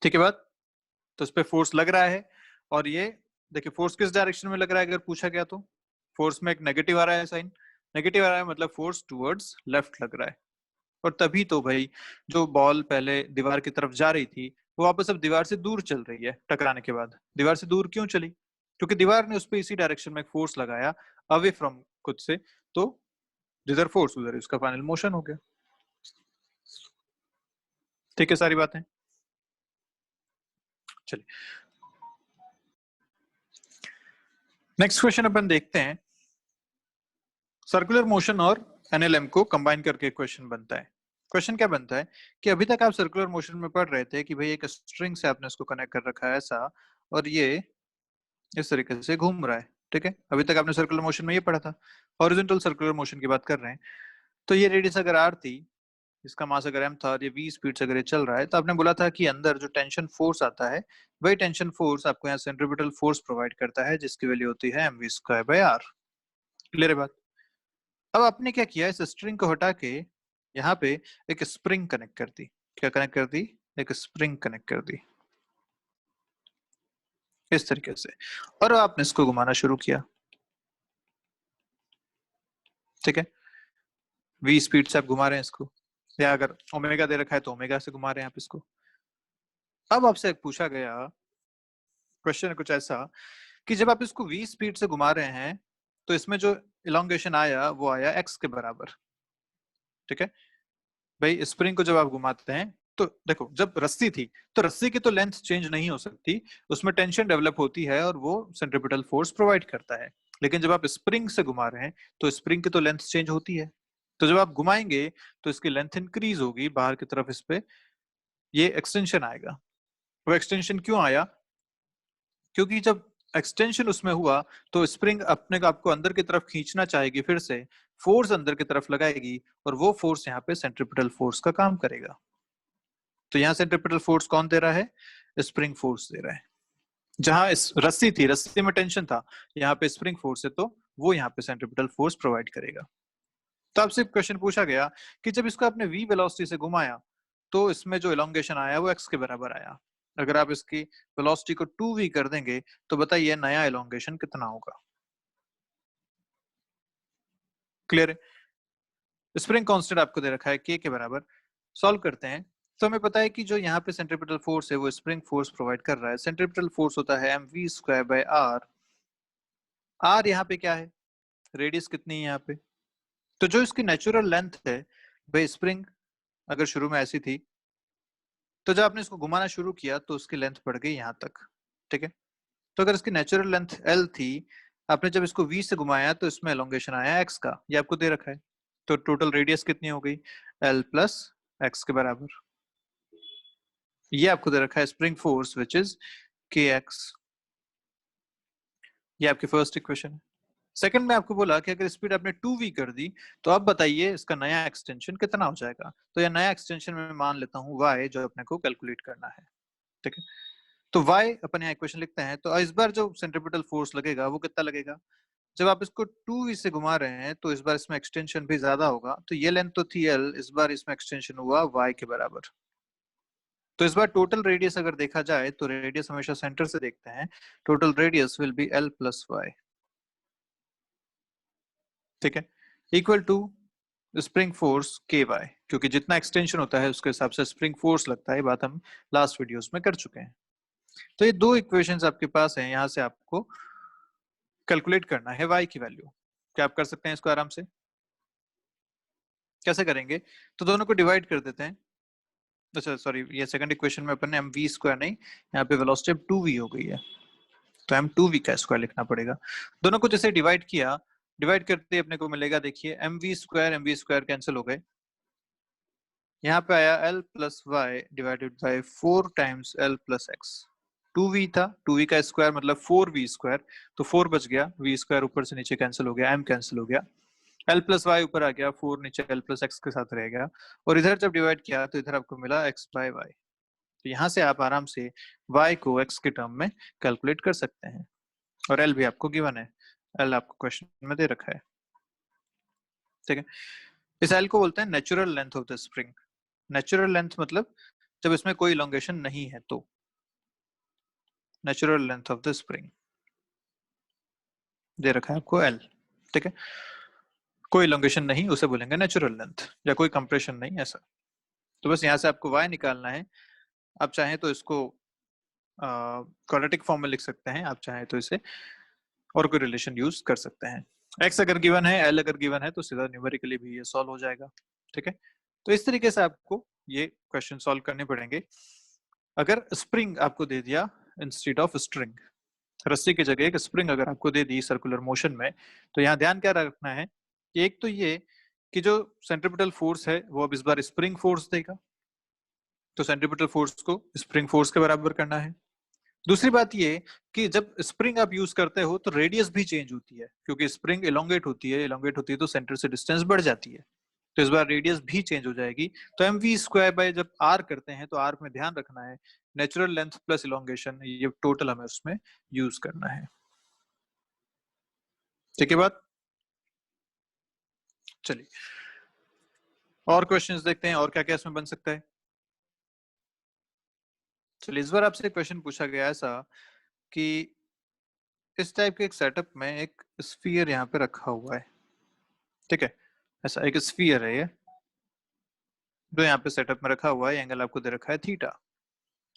ठीक है बात? तो इस पे फोर्स लग रहा है, और ये देखिए फोर्स किस डायरेक्शन में लग रहा है अगर पूछा गया तो, फोर्स में एक नेगेटिव आ रहा है साइन, नेगेटिव आ रहा है मतलब फोर्स टुवर्ड्स लेफ्ट लग रहा है। और तभी तो भाई जो बॉल पहले दीवार की तरफ जा रही थी वो वापस अब दीवार से दूर चल रही है, टकराने के बाद दीवार से दूर क्यों चली, क्योंकि दीवार ने उस पर इसी डायरेक्शन में एक फोर्स लगाया अवे फ्रॉम खुद से, तो जिधर फोर्स उधर उसका फाइनल मोशन हो गया। ठीक है सारी बातें, चलिए नेक्स्ट क्वेश्चन अपन देखते हैं। सर्कुलर मोशन और एनएलएम को कंबाइन करके क्वेश्चन बनता है। क्वेश्चन क्या बनता है कि अभी तक आप सर्कुलर मोशन में पढ़ रहे थे कि भाई एक स्ट्रिंग से आपने इसको कनेक्ट कर रखा है ऐसा, और ये इस तरीके से घूम रहा है। ठीक है, अभी तक आपने सर्कुलर मोशन में ये पढ़ा था। हॉरिजॉन्टल सर्कुलर मोशन की बात कर रहे हैं, तो ये रेडियस अगर आर थी, इसका मास अगर एम था और ये वी स्पीड से अगर ये चल रहा है, तो आपने बोला था कि अंदर जो टेंशन फोर्स आता है वही टेंशन फोर्स आपको यहाँ सेंट्रीपिटल फोर्स प्रोवाइड करता है, जिसकी वैल्यू होती है M V square by R. Clear है बात? अब आपने क्या किया, इस स्ट्रिंग को हटा के यहाँ पे एक स्प्रिंग कनेक्ट कर दी। क्या कनेक्ट कर दी? एक स्प्रिंग कनेक्ट कर दी इस तरीके से, और आपने इसको घुमाना शुरू किया। ठीक है, वी स्पीड से आप घुमा रहे हैं इसको, या अगर ओमेगा दे रखा है तो ओमेगा से घुमा रहे हैं आप इसको। अब आपसे पूछा गया क्वेश्चन कुछ ऐसा कि जब आप इसको वी स्पीड से घुमा रहे हैं तो इसमें जो इलोंगेशन आया वो आया एक्स के बराबर। ठीक है भाई, स्प्रिंग को जब आप घुमाते हैं तो देखो, जब रस्सी थी तो रस्सी की तो लेंथ चेंज नहीं हो सकती, उसमें टेंशन डेवलप होती है और वो सेंट्रीपिटल फोर्स प्रोवाइड करता है। लेकिन जब आप स्प्रिंग से घुमा रहे हैं तो स्प्रिंग की तो लेंथ चेंज होती है, तो जब आप घुमाएंगे तो इसकी लेंथ इंक्रीज होगी बाहर की तरफ, इस पे ये एक्सटेंशन आएगा। वो एक्सटेंशन क्यों आया? क्योंकि जब एक्सटेंशन उसमें हुआ तो स्प्रिंग अपने को आपको अंदर की तरफ खींचना चाहेगी, फिर से फोर्स अंदर की तरफ लगाएगी, और वो फोर्स यहाँ पे सेंट्रीपिटल फोर्स का काम करेगा। तो यहाँ सेंट्रीपिटल फोर्स कौन दे रहा है? स्प्रिंग फोर्स दे रहा है। जहां इस रस्सी थी, रस्सी में टेंशन था, यहाँ पे स्प्रिंग फोर्स है, तो वो यहाँ पे सेंट्रीपिटल फोर्स प्रोवाइड करेगा। तो आपसे क्वेश्चन पूछा गया कि जब इसको आपने v वेलोसिटी से घुमाया तो इसमें जो इलोंगेशन आया वो x के बराबर आया। अगर आप इसकी वेलोसिटी को 2v कर देंगे तो बताइए नया इलोंगेशन कितना होगा? क्लियर है? स्प्रिंग कांस्टेंट आपको दे रखा है k के बराबर। सॉल्व करते हैं तो हमें पता है कि जो यहाँ पे सेंट्रीपिटल फोर्स है वो स्प्रिंग फोर्स प्रोवाइड कर रहा है। सेंट्रीपिटल फोर्स होता है mv² r। r यहाँ पे क्या है, रेडियस कितनी है यहाँ पे, तो जो इसकी नेचुरल लेंथ है भाई, स्प्रिंग अगर शुरू में ऐसी थी तो जब आपने इसको घुमाना शुरू किया तो उसकी लेंथ बढ़ गई यहाँ तक, ठीक है। तो अगर इसकी नेचुरल लेंथ l थी, आपने जब इसको v से घुमाया तो इसमें एलोंगेशन आया x का, ये आपको दे रखा है। तो टोटल रेडियस कितनी हो गई, l प्लस x के बराबर। ये आपको दे रखा है spring force which is kx। ये आपकी फर्स्ट इक्वेशन है। सेकंड में आपको बोला कि अगर स्पीड आपने 2v कर दी तो अब बताइए इसका नया एक्सटेंशन कितना हो जाएगा। तो यह नया एक्सटेंशन मैं मान लेता हूँ y, जो अपने को कैलकुलेट करना है, ठीक है। तो y अपन यहाँ इक्वेशन लिखते हैं, तो इस बार जो सेंट्रीपिटल फोर्स लगेगा वो कितना लगेगा, जब आप इसको 2v से घुमा रहे हैं तो इस बार इसमें एक्सटेंशन भी ज्यादा होगा। तो ये लेंथ तो थी l, इस बार इसमें एक्सटेंशन हुआ y के बराबर। तो इस बार टोटल रेडियस अगर देखा जाए तो रेडियस हमेशा सेंटर से देखते हैं, total radius will be l plus y, ठीक है, equal to spring force ky, क्योंकि जितना एक्सटेंशन होता है उसके हिसाब से स्प्रिंग फोर्स लगता है। बात हम लास्ट वीडियोस में कर चुके हैं। तो ये दो इक्वेशंस आपके पास हैं, यहां से आपको कैलकुलेट करना है y की वैल्यू। क्या आप कर सकते हैं इसको आराम से? कैसे करेंगे, तो दोनों को डिवाइड कर देते हैं। अच्छा सॉरी, ये सेकंड इक्वेशन में अपन ने mv² नहीं, यहाँ पे वेलोसिटी अब 2v हो गई है, तो m2v का स्क्वायर लिखना पड़ेगा। दोनों को जैसे डिवाइड किया, डिवाइड करते अपने को मिलेगा, देखिए mv² कैंसिल हो गए, यहाँ पे आया l plus Y divided by 4 times l plus X. 2v था, 2v का स्क्वायर मतलब 4v², तो 4 बच गया, v² ऊपर से नीचे कैंसिल हो गया, m कैंसिल हो गया, l प्लस वाई ऊपर आ गया, 4 नीचे l प्लस एक्स के साथ रह गया, और इधर जब डिवाइड किया तो इधर आपको मिला x बाय वाई। तो यहाँ से आप आराम से y को x के टर्म में कैलकुलेट कर सकते हैं, और l भी आपको गिवन है, l आपको क्वेश्चन में दे रखा है, ठीक है। इस l को बोलते हैं natural length of the spring. Natural length मतलब जब इसमें कोई इलोंगेशन नहीं है तो, natural length of the spring दे रखा है आपको l, ठीक है। कोई इलोंगेशन नहीं उसे बोलेंगे नेचुरल लेंथ, या कोई कंप्रेशन नहीं ऐसा। तो बस यहाँ से आपको y निकालना है। आप चाहें तो इसको क्वाड्रेटिक फॉर्म में लिख सकते हैं, आप चाहें तो इसे और कोई रिलेशन यूज कर सकते हैं। x अगर गिवन है, l अगर गिवन है तो सीधा न्यूमेरिकली भी ये सॉल्व हो जाएगा, ठीक है। तो इस तरीके से आपको ये क्वेश्चन सॉल्व करने पड़ेंगे। अगर स्प्रिंग आपको दे दिया इंस्टेड ऑफ स्ट्रिंग, रस्सी की जगह एक स्प्रिंग अगर आपको दे दी सर्कुलर मोशन में, तो यहाँ ध्यान क्या रखना है कि एक तो ये कि जो सेंट्रीपिटल फोर्स है वो अब इस बार स्प्रिंग फोर्स देगा, तो सेंट्रीपिटल फोर्स को स्प्रिंग फोर्स के बराबर करना है। दूसरी बात ये कि जब स्प्रिंग आप यूज करते हो तो रेडियस भी चेंज होती है, क्योंकि स्प्रिंग इलोंगेट होती है तो सेंटर से डिस्टेंस बढ़ जाती है, तो इस बार रेडियस भी चेंज हो जाएगी। तो mv² बाय जब r करते हैं तो r में ध्यान रखना है नेचुरल लेंथ प्लस इलोंगेशन, ये टोटल हमें उसमें यूज करना है, ठीक है बात। चलिए और क्वेश्चंस देखते हैं, और क्या क्या इसमें बन सकता है। चलिए इस बार आपसे क्वेश्चन पूछा गया ऐसा कि इस टाइप के एक सेटअप में एक स्फीयर यहाँ पे रखा हुआ है, ठीक है। ऐसा एक स्फीयर है ये, जो यहाँ पे सेटअप में रखा हुआ है, एंगल आपको दे रखा है थीटा।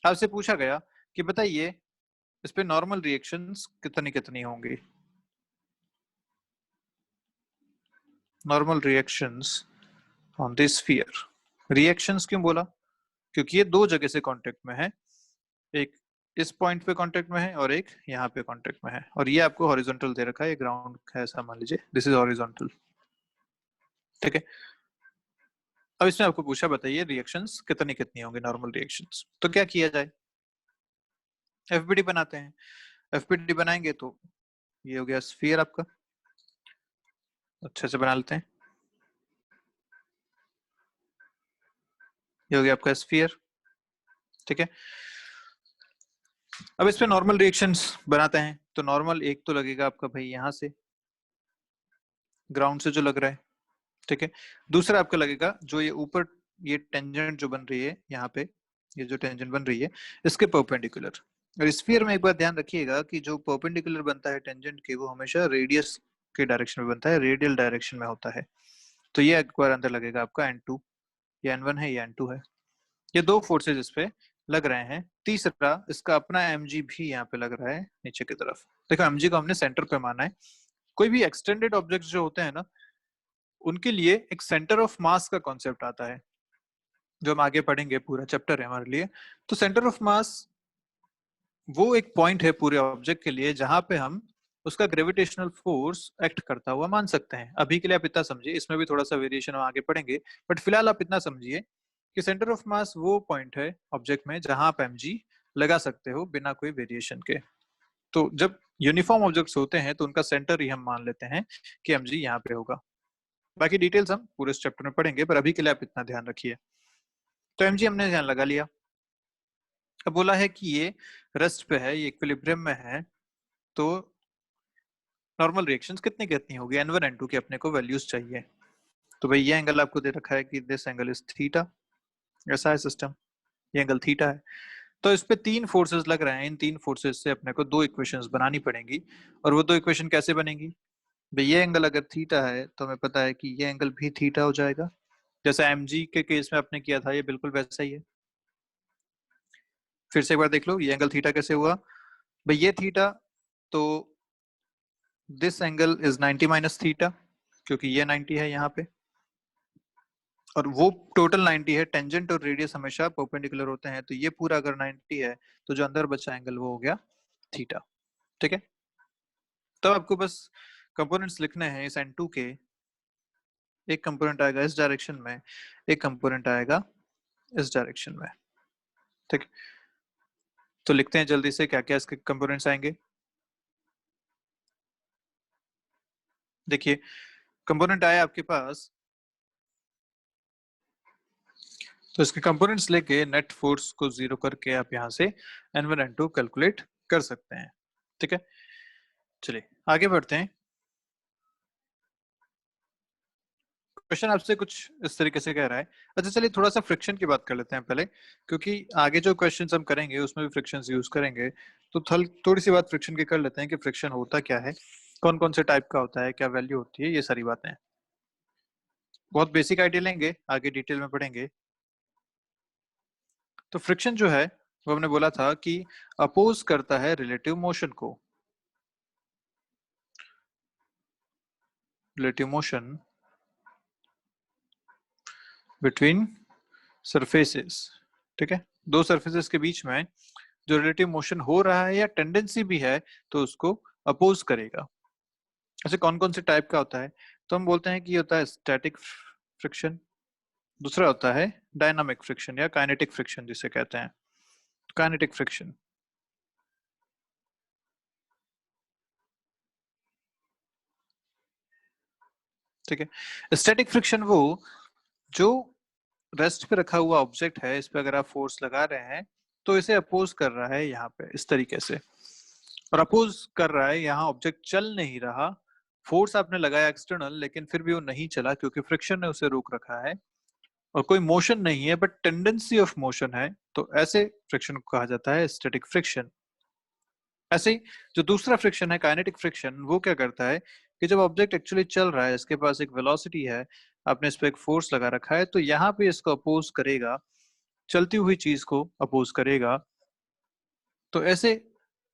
आपसे पूछा गया कि बताइए इस पे नॉर्मल रिएक्शंस कितनी कितनी होंगी। Normal reactions on this sphere. Reactions क्यों बोला, क्योंकि ये दो जगह से कांटेक्ट में है, एक इस पॉइंट पे कांटेक्ट में है और एक यहाँ पे कांटेक्ट में है, और ये आपको हॉरिजॉन्टल दे रखा है, ये ग्राउंड है ऐसा मान लीजिए, दिस इज हॉरिजॉन्टल, ठीक है। अब इसमें आपको पूछा बताइए रिएक्शंस कितनी कितनी होंगी नॉर्मल रिएक्शंस, तो क्या किया जाए, एफबीडी बनाते हैं। एफबीडी बनाएंगे तो ये हो गया स्फीयर आपका, अच्छे से बना लेते हैं, ये हो गया आपका स्फीयर, ठीक है। अब इस पे नॉर्मल रिएक्शंस बनाते हैं, तो नॉर्मल एक तो लगेगा आपका भाई यहाँ से, ग्राउंड से जो लग रहा है, ठीक है। दूसरा आपका लगेगा जो ये ऊपर ये टेंजेंट जो बन रही है यहाँ पे, ये जो टेंजेंट बन रही है इसके परपेंडिकुलर। और स्फीयर में एक बात ध्यान रखिएगा कि जो परपेंडिकुलर बनता है टेंजेंट के, वो हमेशा रेडियस के डायरेक्शन में बनता है, रेडियल डायरेक्शन में होता है। तो ये एक बार अंदर लगेगा आपका N2, ये N1 है, ये N2 है। ये दो फोर्सेज इस पे लग रहे हैं। तीसरा इसका अपना mg भी यहाँ पे लग रहा है नीचे की तरफ। देखो mg को हमने सेंटर पे माना है। कोई भी एक्सटेंडेड ऑब्जेक्ट्स जो होते हैं ना, उनके लिए एक सेंटर ऑफ मास का कॉन्सेप्ट आता है, जो हम आगे पढ़ेंगे, पूरा चैप्टर है हमारे लिए। तो सेंटर ऑफ मास वो एक पॉइंट है पूरे ऑब्जेक्ट के लिए जहां पे हम उसका ग्रेविटेशनल फोर्स एक्ट करता हुआ मान सकते हैं। अभी के लिए आप इतना समझिए, इसमें भी थोड़ा सा वेरिएशन हम आगे पढ़ेंगे, बट फिलहाल आप इतना समझिए कि सेंटर ऑफ मास वो पॉइंट है ऑब्जेक्ट में जहां आप mg लगा सकते हो बिना कोई वेरिएशन के। तो जब यूनिफॉर्म ऑब्जेक्ट्स होते हैं तो उनका सेंटर ही हम मान लेते हैं कि mg यहाँ पे होगा। बाकी डिटेल्स हम पूरे इस चैप्टर में पढ़ेंगे, पर अभी के लिए आप इतना ध्यान रखिए। तो mg हमने ध्यान लगा लिया। अब बोला है कि ये रेस्ट पे है, ये इक्विलिब्रियम में है, तो नॉर्मल रिएक्शंस कितनी कितनी होगी, n1 n2 की अपने को वैल्यूज चाहिए। तो भाई ये एंगल आपको दे रखा है कि दिस एंगल इज थीटा, ऐसा है सिस्टम, ये एंगल थीटा है। तो इस पे तीन फोर्सेस लग रहे हैं, इन तीन फोर्सेस से अपने को दो इक्वेशंस बनानी पड़ेंगी। और वो दो इक्वेशन कैसे बनेगी, भाई ये एंगल अगर थीटा है तो हमें पता है कि ये एंगल भी थीटा हो जाएगा, जैसा mg के केस में आपने किया था, ये बिल्कुल वैसा ही है। फिर से एक बार देख लो ये एंगल थीटा कैसे हुआ, भाई ये थीटा, तो this angle is 90 minus theta, क्योंकि ये 90 है यहाँ पे, और वो टोटल 90 है। टेंजेंट और रेडियस हमेशा परपेंडिकुलर होते हैं, तो ये पूरा अगर 90 है तो जो अंदर बचा एंगल वो हो गया थीटा। ठीक है, तो आपको बस कंपोनेंट्स लिखने हैं इस n2 के। एक कंपोनेंट आएगा इस डायरेक्शन में, एक कंपोनेंट आएगा इस डायरेक्शन में। ठीक, तो लिखते हैं जल्दी से क्या क्या इसके कंपोनेंट्स आएंगे। देखिए कंपोनेंट आया आपके पास, तो इसके कंपोनेंट्स लेके नेट फोर्स को जीरो करके आप यहाँ से n1 n2 कैलकुलेट कर सकते हैं। ठीक है, चलिए आगे बढ़ते हैं। क्वेश्चन आपसे कुछ इस तरीके से कह रहा है। अच्छा चलिए थोड़ा सा फ्रिक्शन की बात कर लेते हैं पहले, क्योंकि आगे जो क्वेश्चंस हम करेंगे उसमें भी फ्रिक्शन यूज करेंगे। तो थोड़ी सी बात फ्रिक्शन की कर लेते हैं कि फ्रिक्शन होता क्या है, कौन कौन से टाइप का होता है, क्या वैल्यू होती है, ये सारी बातें। बहुत बेसिक आइडिया लेंगे, आगे डिटेल में पढ़ेंगे। तो फ्रिक्शन जो है वो हमने बोला था कि अपोज करता है रिलेटिव मोशन को। Relative motion between surfaces. ठीक है, दो सरफेसेस के बीच में जो रिलेटिव मोशन हो रहा है या टेंडेंसी भी है तो उसको अपोज करेगा। ऐसे कौन कौन से टाइप का होता है, तो हम बोलते हैं कि ये होता है स्टैटिक फ्रिक्शन, दूसरा होता है डायनामिक फ्रिक्शन या काइनेटिक फ्रिक्शन जिसे कहते हैं, काइनेटिक फ्रिक्शन। ठीक है, स्टैटिक फ्रिक्शन वो जो रेस्ट पे रखा हुआ ऑब्जेक्ट है, इस पे अगर आप फोर्स लगा रहे हैं तो इसे अपोज कर रहा है यहाँ पे इस तरीके से, और अपोज कर रहा है, यहाँ ऑब्जेक्ट चल नहीं रहा, फोर्स आपने लगाया एक्सटर्नल लेकिन फिर भी वो नहीं चला क्योंकि फ्रिक्शन ने उसे रोक रखा है, और कोई मोशन नहीं है बट टेंडेंसी ऑफ मोशन है, तो ऐसे फ्रिक्शन को कहा जाता है स्टैटिक फ्रिक्शन। ऐसे ही जो दूसरा फ्रिक्शन है काइनेटिक फ्रिक्शन, वो क्या करता है कि जब ऑब्जेक्ट एक्चुअली चल रहा है, इसके पास एक वेलोसिटी है, आपने इस पे एक फोर्स लगा रखा है, तो यहाँ पे इसको अपोज करेगा, चलती हुई चीज को अपोज करेगा। तो ऐसे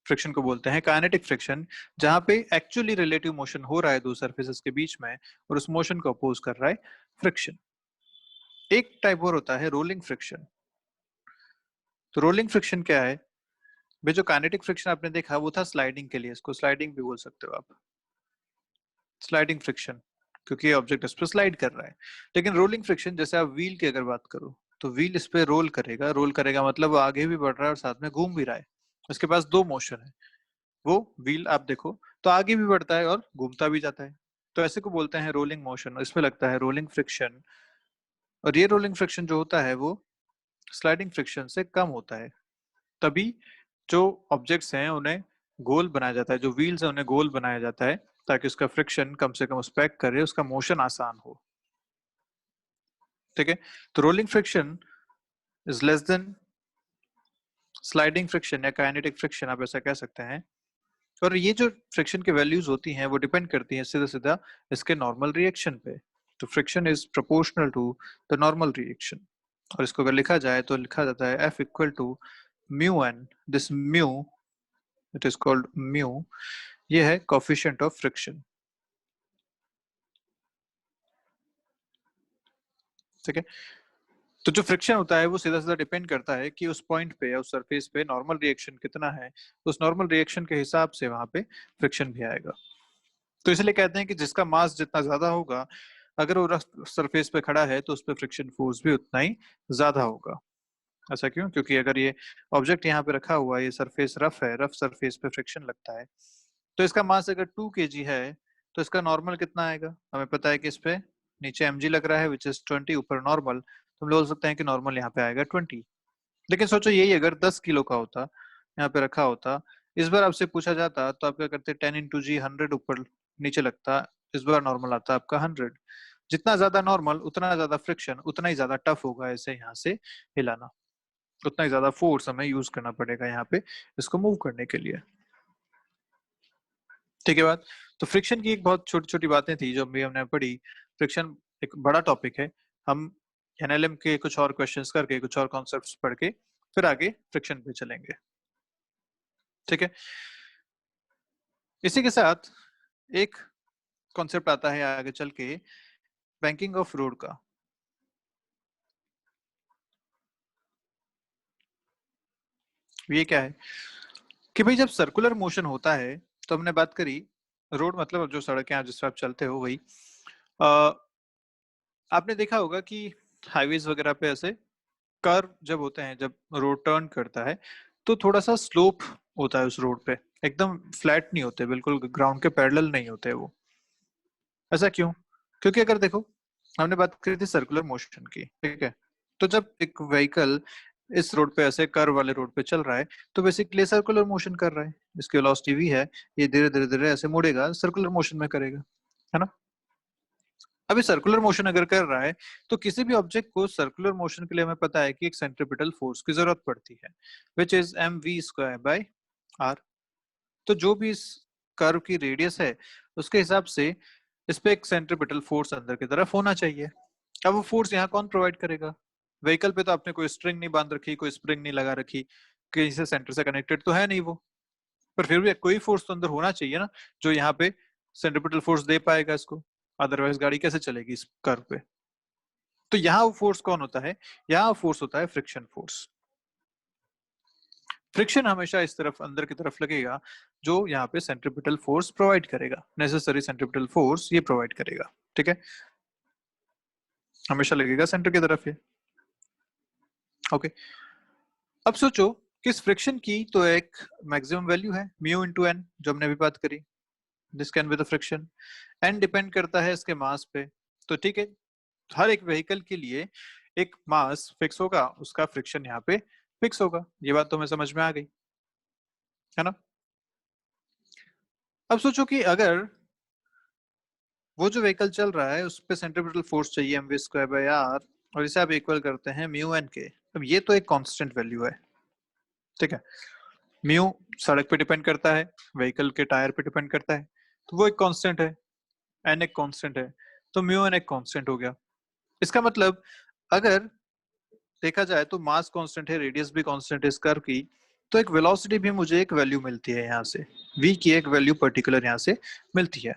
फ्रिक्शन को बोलते हैं काइनेटिक फ्रिक्शन, जहां पे एक्चुअली रिलेटिव मोशन हो रहा है दो सरफेसेस के बीच में और उस मोशन को अपोज कर रहा है फ्रिक्शन। एक टाइप और होता है रोलिंग फ्रिक्शन। तो रोलिंग फ्रिक्शन क्या है, वे जो काइनेटिक फ्रिक्शन आपने देखा वो था स्लाइडिंग के लिए, इसको स्लाइडिंग भी बोल सकते हो आप, स्लाइडिंग फ्रिक्शन, क्योंकि ऑब्जेक्ट इस पर स्लाइड कर रहा है। लेकिन रोलिंग फ्रिक्शन, जैसे आप व्हील की अगर बात करो, तो व्हील इस पे रोल करेगा, रोल करेगा मतलब वो आगे भी बढ़ रहा है और साथ में घूम भी रहा है, उसके पास दो मोशन है। वो व्हील आप देखो तो आगे भी बढ़ता है और घूमता भी जाता है, तो ऐसे को बोलते हैं रोलिंग मोशन, इसमें लगता है रोलिंग फ्रिक्शन। और ये रोलिंग फ्रिक्शन जो होता है वो स्लाइडिंग फ्रिक्शन से कम होता है, तभी जो ऑब्जेक्ट्स हैं उन्हें गोल बनाया जाता है, जो व्हील्स है उन्हें गोल बनाया जाता है, ताकि उसका फ्रिक्शन कम से कम उस पे करे, उसका मोशन आसान हो। ठीक है, तो rolling friction is less than sliding friction या काइनेटिक फ्रिक्शन, आप ऐसा कह सकते हैं। और ये जो फ्रिक्शन की वैल्यूज होती हैं वो डिपेंड करती हैं सीधा सीधा इसके नॉर्मल रिएक्शन पे। तो friction is proportional to the normal reaction. और इसको अगर लिखा जाए तो लिखा जाता है F equal to mu N. This mu, it is called mu, ये है कोफिशिएंट ऑफ फ्रिक्शन। ठीक है। तो जो फ्रिक्शन होता है वो सीधा सीधा डिपेंड करता है कि उस पॉइंट पे या उस सरफेस पे नॉर्मल रिएक्शन कितना है। उस नॉर्मल रिएक्शन के हिसाब से वहां पे फ्रिक्शन भी आएगा। तो इसलिए कहते हैं कि जिसका मास जितना ज्यादा होगा, अगर वो सरफेस पे खड़ा है तो उस पर फ्रिक्शन फोर्स भी उतना ही ज्यादा होगा। ऐसा क्यों? क्योंकि अगर ये ऑब्जेक्ट यहाँ पे रखा हुआ है, ये सरफेस रफ है, रफ सरफेस पे फ्रिक्शन लगता है, तो इसका मास अगर 2 kg है तो इसका नॉर्मल कितना आएगा? हमें पता है कि इस पे नीचे mg लग रहा है विच इज 20, ऊपर नॉर्मल, तो हम बोल सकते हैं कि नॉर्मल यहाँ पे आएगा 20। लेकिन सोचो यही अगर 10 किलो का होता, यहाँ पे रखा होता, इस बार आपसे पूछा जाता तो आप क्या करते? 10 × g 100 ऊपर नीचे लगता, इस बार नॉर्मल आता आपका 100। जितना ज्यादा नॉर्मल उतना ज्यादा फ्रिक्शन, उतना ही ज्यादा टफ होगा इसे यहाँ से हिलाना, उतना ही ज्यादा फोर्स हमें यूज करना पड़ेगा यहाँ पे इसको मूव करने के लिए। ठीक है बात। तो फ्रिक्शन की एक बहुत छोटी छोटी बातें थी जो अभी हमने पढ़ी। फ्रिक्शन एक बड़ा टॉपिक है। हम एनएलएम के कुछ और क्वेश्चंस करके, कुछ और कॉन्सेप्ट्स पढ़ के फिर आगे फ्रिक्शन पे चलेंगे। ठीक है। इसी के साथ एक कॉन्सेप्ट आता है आगे चल के, बैंकिंग ऑफ रोड का। ये क्या है कि भाई जब सर्कुलर मोशन होता है, तो हमने बात करी रोड मतलब जो सड़कें जिस पर आप चलते हो वही। आपने देखा होगा कि हाईवेज वगैरह पे ऐसे कर्व जब होते हैं, जब रोड टर्न करता है तो थोड़ा सा स्लोप होता है उस रोड पे, एकदम फ्लैट नहीं होते, बिल्कुल ग्राउंड के पैरेलल नहीं होते वो। ऐसा क्यों? क्योंकि अगर देखो, हमने बात करी थी सर्कुलर मोशन की, ठीक है? तो जब एक व्हीकल इस रोड पे ऐसे कर्व वाले रोड पे चल रहा है तो बेसिकली सर्कुलर मोशन कर रहा है। इसकी वेलोसिटी v है, ये धीरे धीरे धीरे ऐसे मुड़ेगा, सर्कुलर मोशन में करेगा, है ना? अभी सर्कुलर मोशन अगर कर रहा है तो किसी भी ऑब्जेक्ट को सर्कुलर मोशन के लिए हमें पता है कि एक सेंट्रीपिटल फोर्स की जरूरत पड़ती है, विच इज mv²/r। तो जो भी इस कर्व की रेडियस है उसके हिसाब से इस पे एक सेंट्रीपिटल फोर्स अंदर की तरफ होना चाहिए। अब वो फोर्स यहाँ कौन प्रोवाइड करेगा? व्हीकल पे तो आपने कोई स्ट्रिंग नहीं बांध रखी, कोई स्प्रिंग नहीं लगा रखी, कहीं से सेंटर से कनेक्टेड तो है नहीं वो, पर फिर भी कोई फोर्स तो अंदर होना चाहिए ना, जो यहाँ पे सेंट्रीपिटल फोर्स दे पाएगा इसको। अदरवाइज गाड़ी कैसे चलेगी इस कर्व पे? तो यहाँ वो फोर्स कौन होता है? यहाँ फोर्स होता है फ्रिक्शन फोर्स। फ्रिक्शन हमेशा इस तरफ अंदर की तरफ लगेगा, जो यहाँ पे सेंट्रीपिटल फोर्स प्रोवाइड करेगा, नेसेसरी सेंट्रीपिटल फोर्स ये प्रोवाइड करेगा। ठीक है, हमेशा लगेगा सेंटर की तरफ ये। ओके, अब सोचो कि इस फ्रिक्शन की तो एक मैक्सिमम वैल्यू है म्यू इंटू एन, जो हमने अभी बात करी, this can be the friction. N depend करता है इसके मास पे। तो ठीक है, हर एक व्हीकल के लिए एक मास फिक्स होगा, उसका फ्रिक्शन यहाँ पे फिक्स होगा। ये बात तो हमें समझ में आ गई, है ना? अब सोचो कि अगर वो जो व्हीकल चल रहा है उस पे सेंट्रीपिटल फोर्स चाहिए mv²/r, और इसे आप इक्वल करते हैं म्यू एन के। अब ये तो एक कांस्टेंट वैल्यू है, ठीक है? म्यू सड़क पे डिपेंड करता है, व्हीकल के टायर पे डिपेंड करता है, तो वो एक कांस्टेंट है, एन एक कांस्टेंट है, तो म्यू एन एक कांस्टेंट हो गया। इसका मतलब अगर देखा जाए तो मास कांस्टेंट है, रेडियस भी कांस्टेंट है इस कर्व की, तो एक वेलोसिटी भी मुझे एक वैल्यू मिलती है यहाँ से, v की एक वैल्यू पर्टिकुलर यहाँ से मिलती है,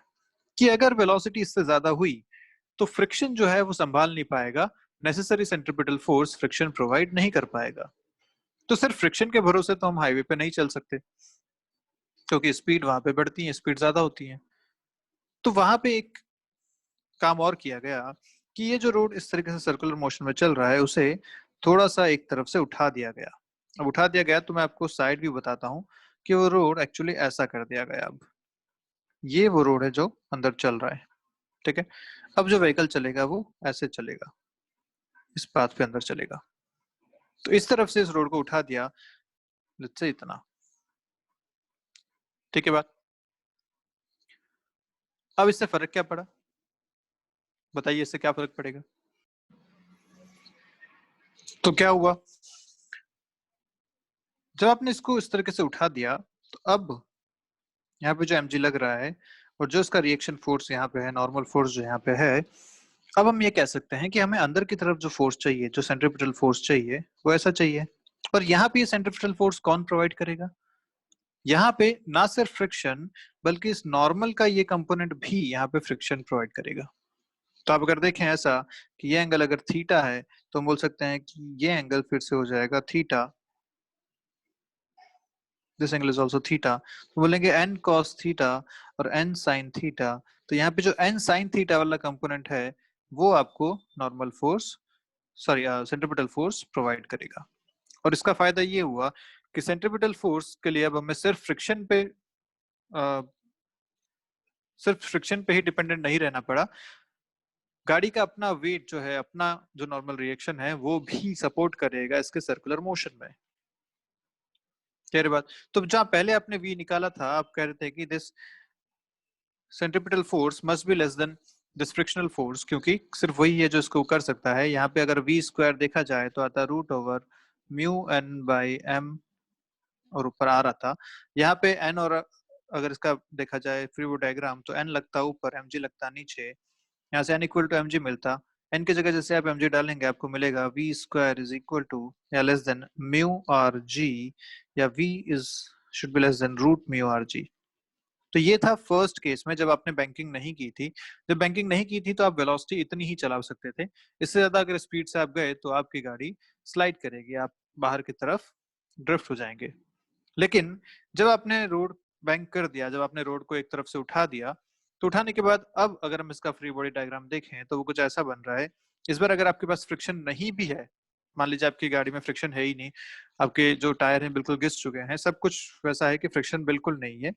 कि अगर वेलोसिटी इससे ज्यादा हुई तो फ्रिक्शन जो है वो संभाल नहीं पाएगा, necessary centripetal force friction provide नहीं कर पाएगा। तो सिर्फ फ्रिक्शन के भरोसे तो हम हाईवे पे नहीं चल सकते, क्योंकि स्पीड वहां पे बढ़ती है, स्पीड ज्यादा होती है। तो वहां पे एक काम और किया गया कि ये जो रोड इस तरीके से सर्कुलर मोशन में चल रहा है उसे थोड़ा सा एक तरफ से उठा दिया गया। अब उठा दिया गया तो मैं आपको साइड भी बताता हूँ कि वो रोड एक्चुअली ऐसा कर दिया गया। अब ये वो रोड है जो अंदर चल रहा है, ठीक है? अब जो व्हीकल चलेगा वो ऐसे चलेगा, इस पाथ पे अंदर चलेगा। तो इस तरफ से इस रोड को उठा दिया, लेट्स से इतना, ठीक है बात? अब इससे फर्क क्या पड़ा? बताइए, इससे क्या फर्क पड़ेगा? तो क्या हुआ, जब आपने इसको इस तरीके से उठा दिया तो अब यहाँ पे जो mg लग रहा है और जो इसका रिएक्शन फोर्स यहाँ पे है, नॉर्मल फोर्स जो यहाँ पे है, अब हम ये कह सकते हैं कि हमें अंदर की तरफ जो फोर्स चाहिए, जो सेंट्रीपिटल फोर्स चाहिए, वो ऐसा चाहिए। और यहाँ पे ये सेंट्रीपिटल फोर्स कौन प्रोवाइड करेगा? यहाँ पे ना सिर्फ फ्रिक्शन बल्कि इस नॉर्मल का ये कंपोनेंट भी यहाँ पे फ्रिक्शन प्रोवाइड करेगा। तो आप अगर देखें ऐसा कि ये एंगल अगर थीटा है तो हम बोल सकते हैं कि ये एंगल फिर से हो जाएगा theta, this angle is also theta, तो बोलेंगे n cos थीटा और n sin थीटा। तो यहाँ पे जो n sin थीटा वाला कंपोनेंट है वो आपको normal force, sorry centripetal force provide करेगा। और इसका फायदा ये हुआ कि सेंट्रीपिटल फोर्स के लिए अब हमें सिर्फ फ्रिक्शन पे ही डिपेंडेंट नहीं रहना पड़ा, गाड़ी का अपना वेट जो है, अपना जो नॉर्मल रिएक्शन है वो भी सपोर्ट करेगा इसके सर्कुलर मोशन में। कह रहे बात? तो जहां पहले आपने v निकाला था, आप कह रहे थे कि this centripetal force must be less then this frictional force, क्योंकि सिर्फ वही है जो इसको कर सकता है। यहाँ पे अगर v स्क्वायर देखा जाए तो आता root over mu n by m, और ऊपर आ रहा था। यहाँ पे n, और अगर इसका देखा जाए फ्री वो डायग्राम, तो n लगता ऊपर, mg लगता नीचे। यहाँ से n इक्वल टू mg मिलता, n की जगह जैसे आप mg डालेंगे आपको मिलेगा v square is equal to या less than mu R G, या v is should be less than root mu R G. तो ये था फर्स्ट केस में जब आपने बैंकिंग नहीं की थी। जब बैंकिंग नहीं की थी तो आप वेलोसिटी इतनी ही चला सकते थे, इससे ज्यादा अगर स्पीड से आप गए तो आपकी गाड़ी स्लाइड करेगी, आप बाहर की तरफ ड्रिफ्ट हो जाएंगे। लेकिन जब आपने रोड बैंक कर दिया, जब आपने रोड को एक तरफ से उठा दिया, तो उठाने के बाद अब अगर हम इसका फ्री बॉडी डायग्राम देखें तो वो कुछ ऐसा बन रहा है। इस बार अगर आपके पास फ्रिक्शन नहीं भी है, मान लीजिए आपकी गाड़ी में फ्रिक्शन है ही नहीं, आपके जो टायर हैं बिल्कुल घिस चुके हैं, सब कुछ वैसा है कि फ्रिक्शन बिल्कुल नहीं है,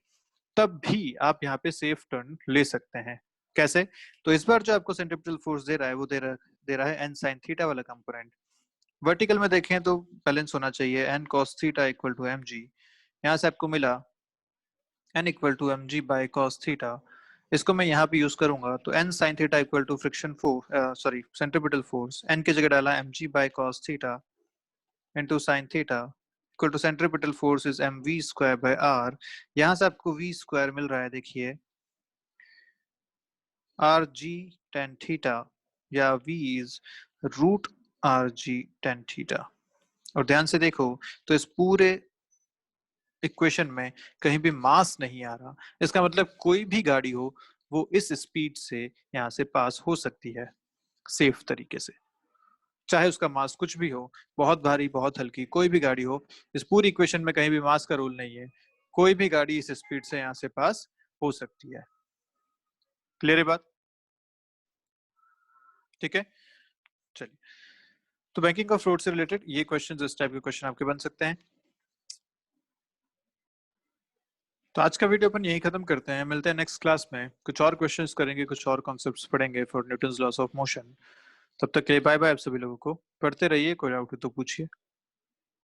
तब भी आप यहाँ पे सेफ टर्न ले सकते हैं। कैसे? तो इस बार जो आपको सेंट्रीपिटल फोर्स दे रहा है वो दे रहा है n sin थीटा वाला कंपोनेंट। वर्टिकल में देखें तो बैलेंस होना चाहिए, n cos theta equal to mg। यहाँ से आपको मिला n equal to mg by cos theta. इसको मैं यहाँ पे यूज करूंगा तो n sin theta equal to friction force, sorry centripetal force, n की जगह डाला mg by cos theta into sin theta equal to centripetal force is mv square by r। यहाँ से आपको v स्क्वायर मिल रहा है, देखिए आर जी टेन थीटा, या v is root R G tan theta. और ध्यान से देखो तो इस पूरे इक्वेशन में कहीं भी मास नहीं आ रहा, इसका मतलब कोई भी गाड़ी हो वो इस स्पीड से यहाँ से पास हो सकती है सेफ तरीके से, चाहे उसका मास कुछ भी हो, बहुत भारी बहुत हल्की, कोई भी गाड़ी हो। इस पूरी इक्वेशन में कहीं भी मास का रूल नहीं है, कोई भी गाड़ी इस स्पीड से यहाँ से पास हो सकती है। क्लियर है बात? ठीक है, चलिए। तो बैंकिंग ऑफ फ्रॉड से रिलेटेड ये क्वेश्चन, इस टाइप के क्वेश्चन आपके बन सकते हैं। तो आज का वीडियो अपन यही खत्म करते हैं, मिलते हैं नेक्स्ट क्लास में, कुछ और क्वेश्चंस करेंगे, कुछ और कॉन्सेप्ट्स पढ़ेंगे for Newton's loss of motion. तब तक के लिए बाय बाय आप सभी लोगों को, पढ़ते रहिए, कोई डाउट हो तो पूछिए।